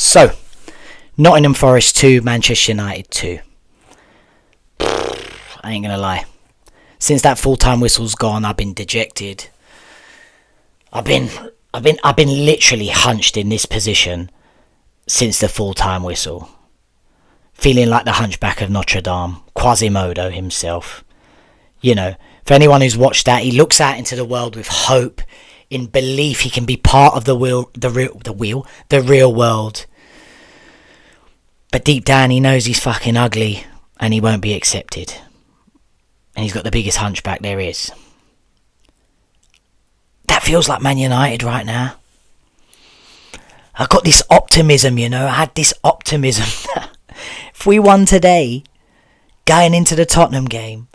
So, Nottingham Forest 2, Manchester United 2. I ain't gonna lie. Since that full-time whistle's gone, I've been dejected. I've been literally hunched in this position since the full-time whistle. Feeling like the Hunchback of Notre Dame, Quasimodo himself. You know, for anyone who's watched that, he looks out into the world with hope, in belief he can be part of the real world. But deep down he knows he's fucking ugly and he won't be accepted. And he's got the biggest hunchback there is. That feels like Man United right now. I got this optimism, you know. I had this optimism. If we won today, going into the Tottenham game,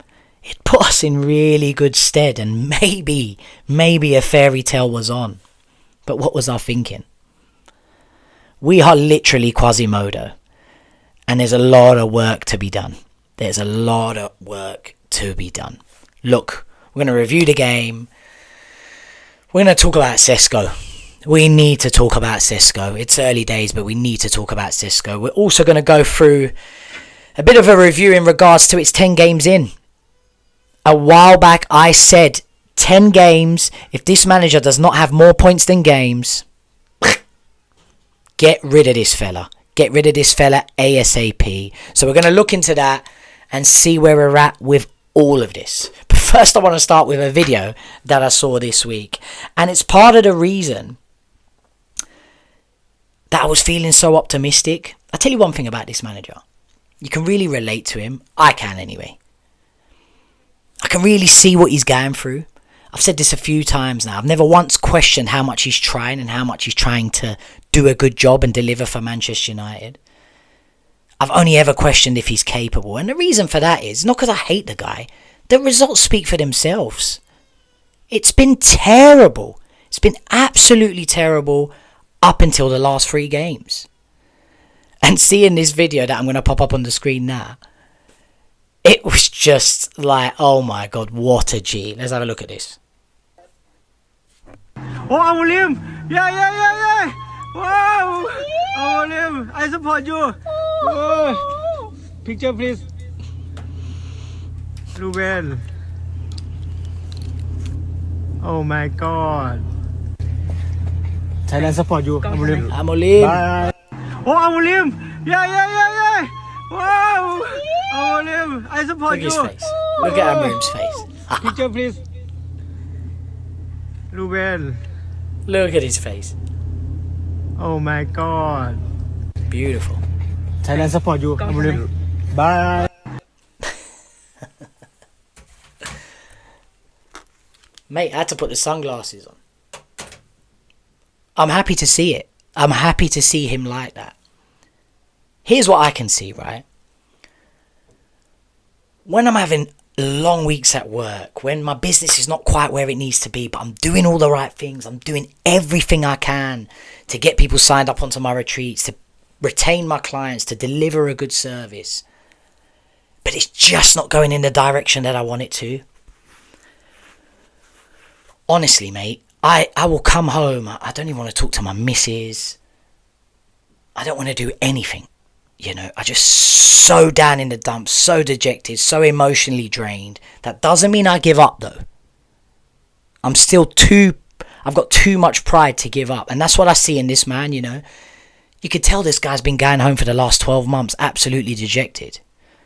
it put us in really good stead, and maybe a fairy tale was on. But what was I thinking? We are literally Quasimodo, and there's a lot of work to be done. There's a lot of work to be done. Look, we're going to review the game. We're going to talk about Sesco. We need to talk about Sesco. It's early days, but we need to talk about Sesco. We're also going to go through a bit of a review in regards to its 10 games in. A while back, I said 10 games. If this manager does not have more points than games, get rid of this fella. Get rid of this fella ASAP. So we're going to look into that and see where we're at with all of this. But first, I want to start with a video that I saw this week. And it's part of the reason that I was feeling so optimistic. I'll tell you one thing about this manager. You can really relate to him. I can anyway. I can really see what he's going through. I've said this a few times now. I've never once questioned how much he's trying and how much he's trying to do a good job and deliver for Manchester United. I've only ever questioned if he's capable. And the reason for that is not because I hate the guy. The results speak for themselves. It's been terrible. It's been absolutely terrible up until the last 3 games. And seeing this video that I'm going to pop up on the screen now, it was just like, oh my God, what a G. Let's have a look at this. Oh, Amorim! Yeah! Wow! Amorim, I support you! Oh. Picture, please. Ruben. Oh my God. Thailand support you, Amorim. Amorim. Bye. Oh, Amorim! Yeah! Wow! Amorim, I support Look you! at his face. Look at Amorim's face. Picture, please. Ruben. Look at his face. Oh my God. Beautiful. Thailand support you, Amorim. Bye. Mate, I had to put the sunglasses on. I'm happy to see it. I'm happy to see him like that. Here's what I can see, right? When I'm having long weeks at work, when my business is not quite where it needs to be, but I'm doing all the right things, I'm doing everything I can to get people signed up onto my retreats, to retain my clients, to deliver a good service. But it's just not going in the direction that I want it to. Honestly, mate, I will come home. I don't even want to talk to my missus. I don't want to do anything. You know, I just so down in the dumps, so dejected, so emotionally drained. That doesn't mean I give up though. I've got too much pride to give up. And that's what I see in this man, you know. You could tell this guy's been going home for the last 12 months, absolutely dejected.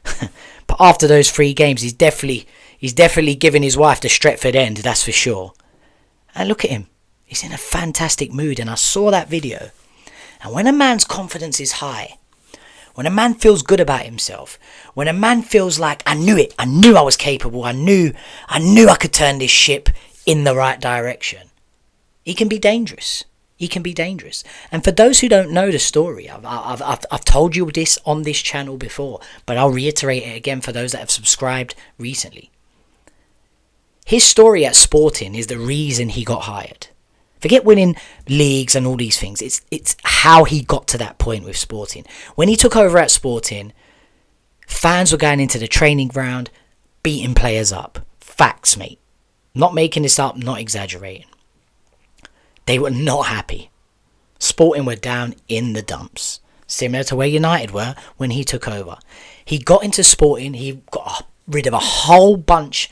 But after those 3 games, he's definitely given his wife the Stretford end, that's for sure. And look at him. He's in a fantastic mood. And I saw that video. And when a man's confidence is high, when a man feels good about himself, when a man feels like, I knew it, I knew I was capable, I knew I could turn this ship in the right direction, he can be dangerous. He can be dangerous. And for those who don't know the story, I've told you this on this channel before, but I'll reiterate it again for those that have subscribed recently. His story at Sporting is the reason he got hired. Forget winning leagues and all these things. It's how he got to that point with Sporting. When he took over at Sporting, fans were going into the training ground, beating players up. Facts, mate. Not making this up, not exaggerating. They were not happy. Sporting were down in the dumps, similar to where United were when he took over. He got into Sporting, he got rid of a whole bunch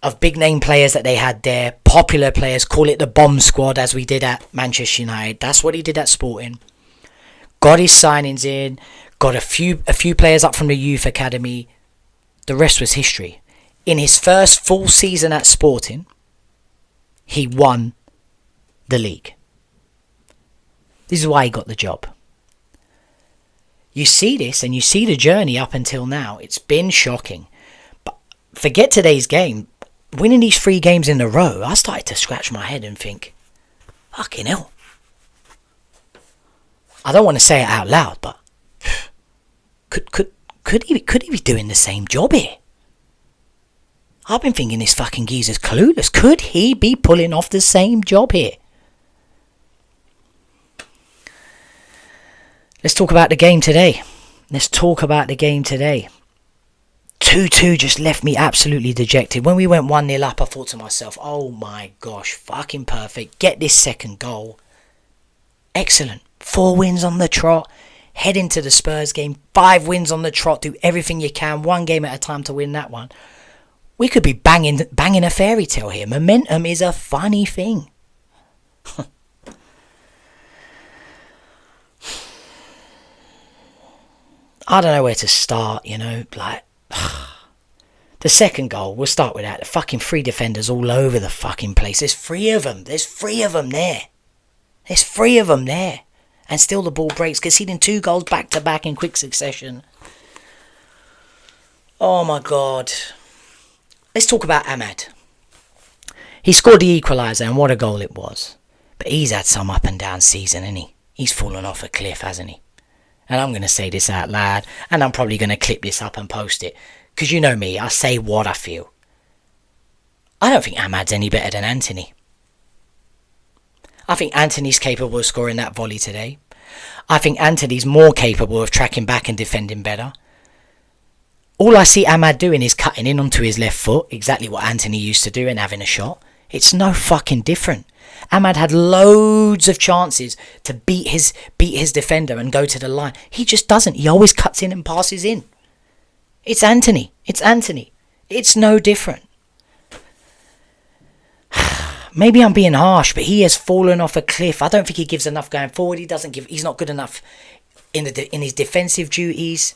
of big name players that they had there, popular players, call it the bomb squad as we did at Manchester United. That's what he did at Sporting. Got his signings in, got a few players up from the youth academy. The rest was history. In his first full season at Sporting, he won the league. This is why he got the job. You see this and you see the journey up until now. It's been shocking. But forget today's game. Winning these 3 games in a row, I started to scratch my head and think, fucking hell. I don't want to say it out loud, but could he be doing the same job here? I've been thinking this fucking geezer's clueless. Could he be pulling off the same job here? Let's talk about the game today. 2-2 just left me absolutely dejected. When we went 1-0 up, I thought to myself, oh my gosh, fucking perfect. Get this second goal. Excellent. 4 wins on the trot. Head into the Spurs game. 5 wins on the trot. Do everything you can. 1 game at a time to win that one. We could be banging a fairy tale here. Momentum is a funny thing. I don't know where to start, like... The second goal, we'll start with that. The fucking 3 defenders all over the fucking place. There's 3 of them. There's 3 of them there. And still the ball breaks, conceding 2 goals back to back in quick succession. Oh my God. Let's talk about Ahmad. He scored the equaliser, and what a goal it was. But he's had some up and down season, hasn't he? He's fallen off a cliff, hasn't he? And I'm going to say this out loud, and I'm probably going to clip this up and post it. Because you know me, I say what I feel. I don't think Ahmad's any better than Anthony. I think Anthony's capable of scoring that volley today. I think Anthony's more capable of tracking back and defending better. All I see Ahmad doing is cutting in onto his left foot, exactly what Anthony used to do, and having a shot. It's no fucking different. Ahmad had loads of chances to beat his defender and go to the line. He just doesn't. He always cuts in and passes in. It's Anthony. It's no different. Maybe I'm being harsh, but he has fallen off a cliff. I don't think he gives enough going forward. He's not good enough in his defensive duties.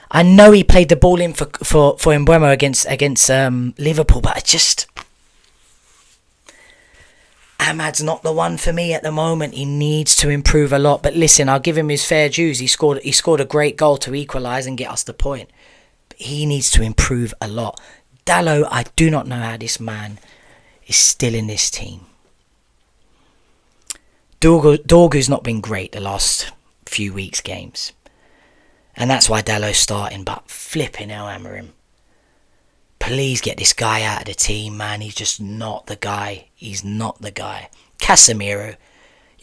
I know he played the ball in for Mbeumo against Liverpool, but Ahmad's not the one for me at the moment. He needs to improve a lot. But listen, I'll give him his fair dues. He scored a great goal to equalise and get us the point. But he needs to improve a lot. Dalot, I do not know how this man is still in this team. Dorgu's not been great the last few weeks' games. And that's why Dalot's starting. But flipping hell, Amirim. Please get this guy out of the team, man. He's just not the guy. He's not the guy. Casemiro.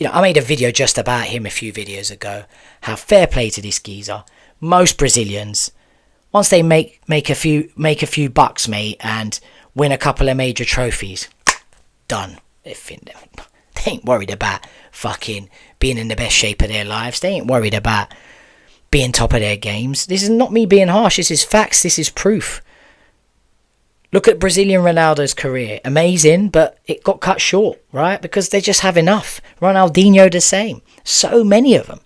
I made a video just about him a few videos ago. How fair play to this geezer. Most Brazilians, once they make a few bucks, mate, and win a couple of major trophies, done. They ain't worried about fucking being in the best shape of their lives. They ain't worried about being top of their games. This is not me being harsh. This is facts. This is proof. Look at Brazilian Ronaldo's career. Amazing, but it got cut short, right? Because they just have enough. Ronaldinho the same. So many of them.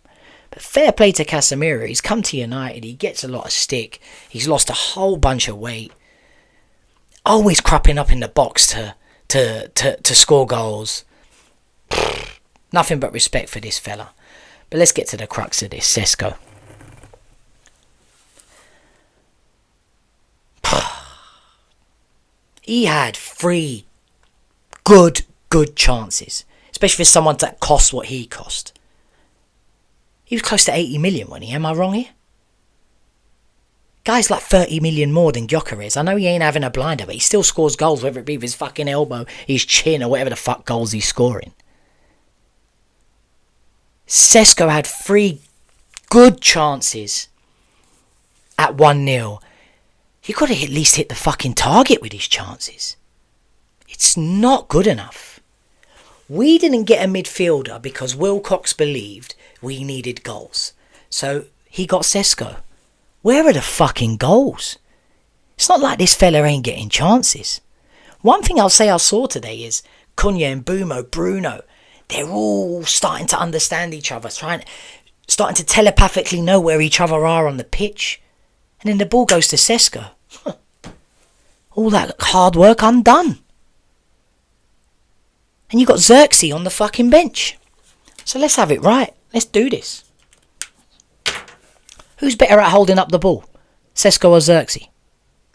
But fair play to Casemiro. He's come to United. He gets a lot of stick. He's lost a whole bunch of weight. Always cropping up in the box to score goals. Nothing but respect for this fella. But let's get to the crux of this. Sesco. He had 3 good chances. Especially for someone that cost what he cost. He was close to 80 million, wasn't he? Am I wrong here? Guy's like 30 million more than Gyökeres is. I know he ain't having a blinder, but he still scores goals, whether it be with his fucking elbow, his chin, or whatever the fuck goals he's scoring. Sesco had 3 good chances at 1-0. You got to at least hit the fucking target with his chances. It's not good enough. We didn't get a midfielder because Wilcox believed we needed goals. So he got Sesco. Where are the fucking goals? It's not like this fella ain't getting chances. One thing I'll say I saw today is Cunha and Bruno, they're all starting to understand each other, starting to telepathically know where each other are on the pitch. And then the ball goes to Sesco. All that hard work undone. And you got Zirkzee on the fucking bench. So let's have it right. Let's do this. Who's better at holding up the ball? Sesco or Zirkzee?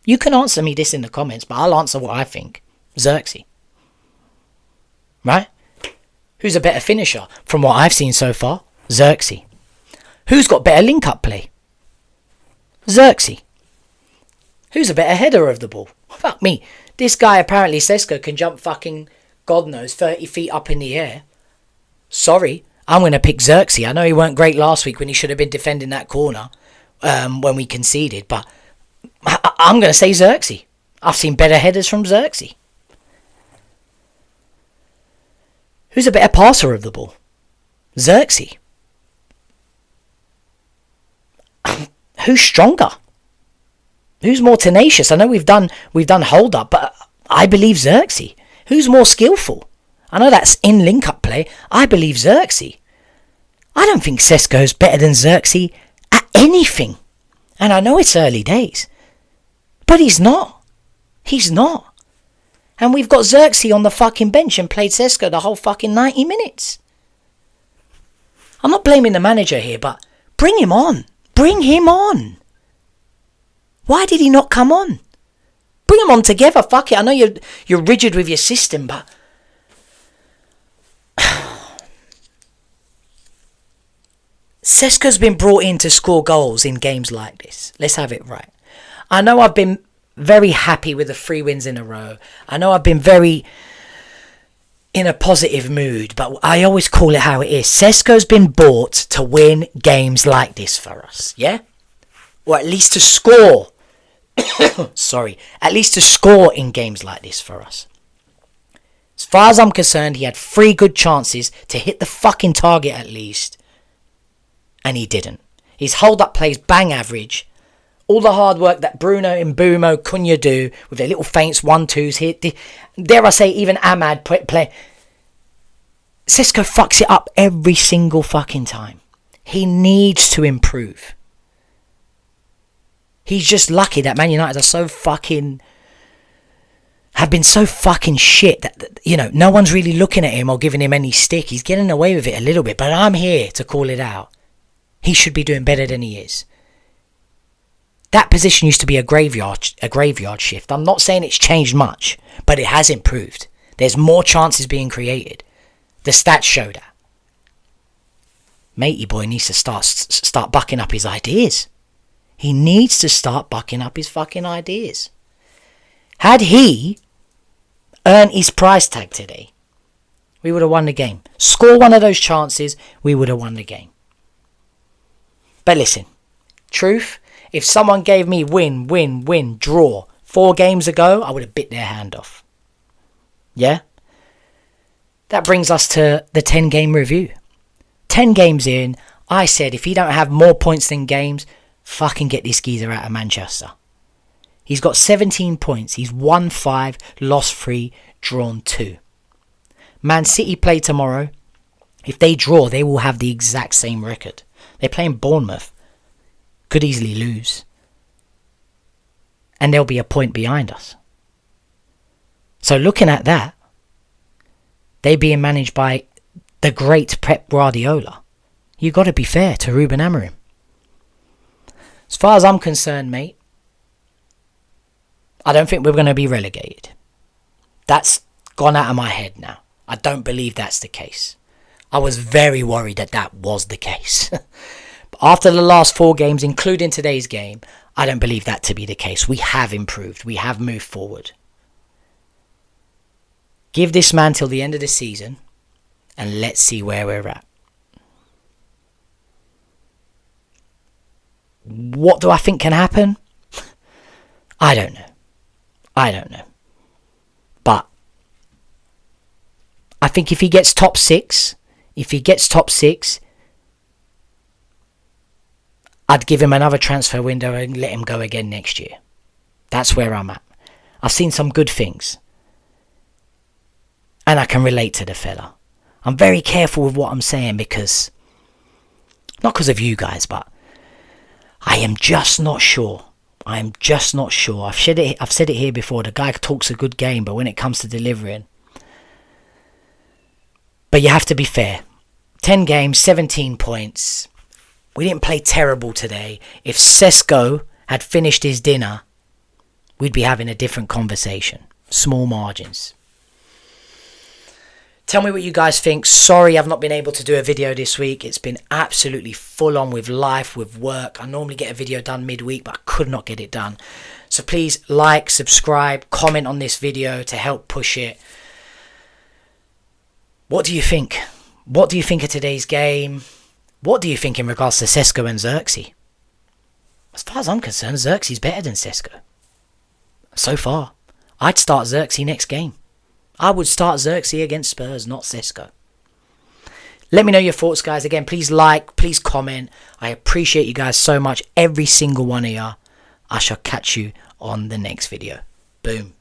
You can answer me this in the comments, but I'll answer what I think. Zirkzee. Right? Who's a better finisher? From what I've seen so far, Zirkzee. Who's got better link-up play? Zirkzee. Who's a better header of the ball? Fuck me. This guy, apparently Sesco, can jump fucking, God knows, 30 feet up in the air. Sorry, I'm going to pick Zirkzee. I know he weren't great last week when he should have been defending that corner when we conceded, but I'm going to say Zirkzee. I've seen better headers from Zirkzee. Who's a better passer of the ball? Zirkzee. Who's stronger? Who's more tenacious? I know we've done hold up, but I believe Zirkzee. Who's more skillful? I know that's in link-up play. I believe Zirkzee. I don't think Sesco's better than Zirkzee at anything. And I know it's early days. But he's not. He's not. And we've got Zirkzee on the fucking bench and played Sesco the whole fucking 90 minutes. I'm not blaming the manager here, but bring him on. Bring him on. Why did he not come on? Bring them on together. Fuck it. I know you're rigid with your system, but Sesco's been brought in to score goals in games like this. Let's have it right. I know I've been very happy with the 3 wins in a row. I know I've been very in a positive mood, but I always call it how it is. Sesco's been bought to win games like this for us, yeah? Or at least to score. Sorry. At least to score in games like this for us. As far as I'm concerned, he had 3 good chances to hit the fucking target at least. And he didn't. His hold-up plays bang average. All the hard work that Bruno and Cunha do with their little feints, 1-2s here. Dare I say, even Ahmad play. Sesco fucks it up every single fucking time. He needs to improve. He's just lucky that Man United are so fucking... have been so fucking shit that, you know, no one's really looking at him or giving him any stick. He's getting away with it a little bit, but I'm here to call it out. He should be doing better than he is. That position used to be a graveyard shift. I'm not saying it's changed much, but it has improved. There's more chances being created. The stats show that. Matey boy needs to start bucking up his ideas. He needs to start bucking up his fucking ideas. Had he earned his price tag today, we would have won the game. Score one of those chances, we would have won the game. But listen, truth, if someone gave me win, draw 4 games ago, I would have bit their hand off. Yeah? That brings us to the 10-game review. 10 games in, I said if he don't have more points than games, fucking get this geezer out of Manchester. He's got 17 points. He's won 5, lost 3, drawn 2. Man City play tomorrow. If they draw, they will have the exact same record. They're playing Bournemouth. Could easily lose. And they'll be a point behind us. So looking at that, they're being managed by the great Pep Guardiola. You've got to be fair to Ruben Amorim. As far as I'm concerned, mate, I don't think we're going to be relegated. That's gone out of my head now. I don't believe that's the case. I was very worried that was the case. But after the last 4 games, including today's game, I don't believe that to be the case. We have improved. We have moved forward. Give this man till the end of the season and let's see where we're at. What do I think can happen? I don't know. But I think if he gets top 6, I'd give him another transfer window and let him go again next year. That's where I'm at. I've seen some good things. And I can relate to the fella. I'm very careful with what I'm saying because... not because of you guys, but... I am just not sure. I've said it here before. The guy talks a good game, but when it comes to delivering... But you have to be fair. 10 games, 17 points. We didn't play terrible today. If Sesco had finished his dinner, we'd be having a different conversation. Small margins. Tell me what you guys think. Sorry I've not been able to do a video this week. It's been absolutely full on with life, with work. I normally get a video done midweek, but I could not get it done. So please like, subscribe, comment on this video to help push it. What do you think? What do you think of today's game? What do you think in regards to Sesco and Zirkzee? As far as I'm concerned, Zirkzee's better than Sesco. So far. I'd start Zirkzee next game. I would start Zirkzee against Spurs, not Sesco. Let me know your thoughts, guys. Again, please like, please comment. I appreciate you guys so much. Every single one of you. I shall catch you on the next video. Boom.